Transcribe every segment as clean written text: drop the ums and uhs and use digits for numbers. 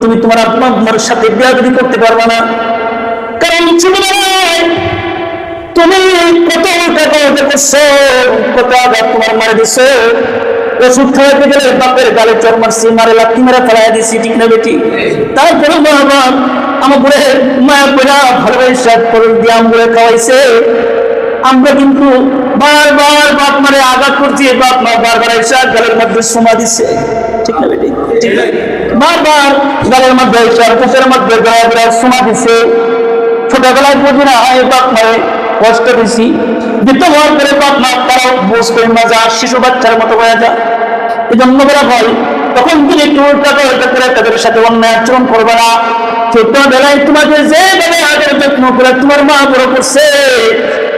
তুমি তোমার আত্মার সাথে বিয়াদবি করতে পারবে না, কারণ ছোটবেলায় তুমি কত টাকা করছো, কত আঘাত তোমার মারে দিছো। ওষুধ খাওয়াতে গেলে বাপের গালে চর মারছি, মারে লাথি মেরে ফেলাই দিছি, ঠিক না বেটি? তারপরে মা বাপ আমার বলে মায়া পেরা ভালোবাসা করে দিয়ে আমগুলো খাওয়াইছে। আমরা কিন্তু বারবার বাপ মারে আঘাত করছি, বাপ মা বারবার এসে গালের মধ্যে সোমা দিচ্ছে, ঠিক না বেটি? ঠিক না, বারবার গালের মধ্যে এসে বুকের মধ্যে গায়ে সোমা দিচ্ছে। ছোটবেলায় বুঝি না হয় বাপ মারে কষ্ট বেশি, বৃদ্ধ হওয়ার পরে বাপ মা তারাও বুঝ করে না যা শিশু বাচ্চার মতো হয়ে যা। এই জন্য বলা ভয়, তখন তুমি একটু টাকা করে তাদের সাথে অন্যায় আচরণ করবে না। ছোটবেলায় তোমাকে যেভাবে আগের যত্ন করে তোমার মা বড় করছে,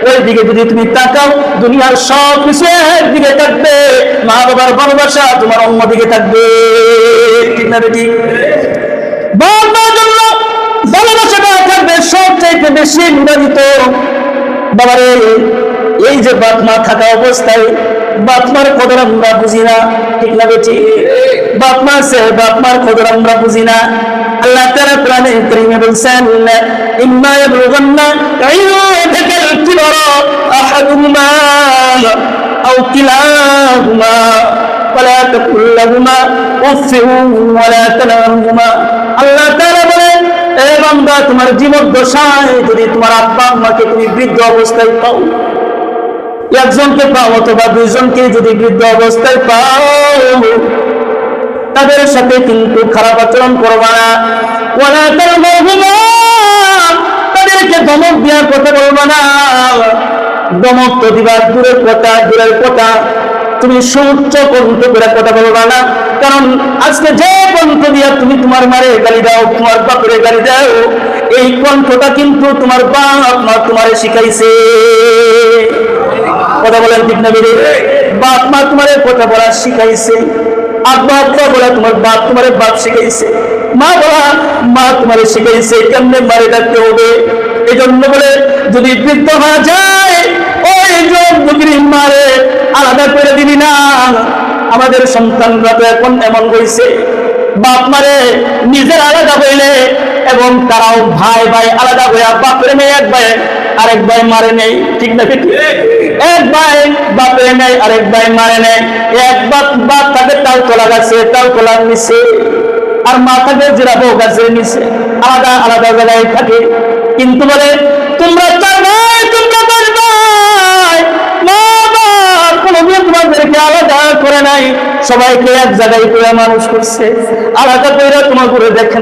ওই দিকে যদি তুমি তাকাও, দুনিয়ার সব কিছু একদিকে থাকবে, মা বাবার ভালোবাসা তোমার অন্যদিকে থাকবে, ঠিক না বেটি? বাবার জন্য ভালোবাসাটা থাকবে সবচাইতে বেশি নির্ধারিত। বাবারে, এই যে বাপ মা থাকা অবস্থায় বাপ মার কদর আমরা বুঝি না, ঠিক না বেটি? বাপ মা আছে, বাপ মার কদর আমরা বুঝি না। আল্লাহ তাআলা কোরআনে কারীমে বলেছেন, ইম্মা ইয়াবলুগান্না ইনদাকাল কিবরা আহাদুহুমা আও কিলাহুমা ফালা তাকুল লাহুমা উফফিন ওয়ালা তানহারহুমা। আল্লাহ তাআলা বলেন, এ বান্দা, তোমার জীবদ্দশায় যদি তোমার আব্বা আম্মাকে তুমি বৃদ্ধ অবস্থায় পাও, একজনকে পাও অথবা দুইজনকে যদি বৃদ্ধ অবস্থায় পাও, তাদের সাথে কিন্তু খারাপ আচরণ করবা না। ওয়ালা তানহারহুমা, তাদেরকে ধমক দেওয়ার কথা বলবা না। ধমক তো দিবার দূরের কথা, তুমি সুউচ্চ কণ্ঠ করে কথা বলবা না। কারণ আজকে যে কণ্ঠ দিয়া তুমি তোমার মারে গালি দাও, তোমার বাপরে গালি দাও, এই কণ্ঠটা কিন্তু তোমার বাপ মা তোমারে শিখাইছে। কথা বলেন, ঠিক না বেরে? বাপ মা তোমারে কথা বলা শিখাইছে, আব্বা আব্বা বলা তোমার বাপ তোমারে বাপ শিখাইছে, মা বলা মা তোমারে শিখাইছে কেমনে মারে ডাকতে হবে। এই জন্য বলে যদি বৃদ্ধ হওয়া যায়, ওই যুবকের মারে আলাদা করে দিবি না। আমাদের সন্তানরা তো এখন এমন হয়েছে, বাপ মারে নিজের আলাদা হইলে এবং তারাও ভাই ভাই আলাদা হইয়া বাপের মেয়ে এক ভাই আরেক ভাই মারে নেই, ঠিক না? এক ভাই বাপের নেই, আরেক ভাই মারে নেই। এক বাপ তাকে তাল তোলা গাছে তাল তোলার নিচে, আর মা থাকে জিরা বউ গাছের নিচে, আলাদা আলাদা জায়গায় থাকে। কিন্তু বলে তোমরা চার ভাই, তোমরা পাঁচ ভাই, মা বাপ কোনোদিন তোমাদেরকে আলাদা করে নাই, সবাইকে এক জায়গায় করে মানুষ করছে, আলাদা করে তোমার করে দেখেন।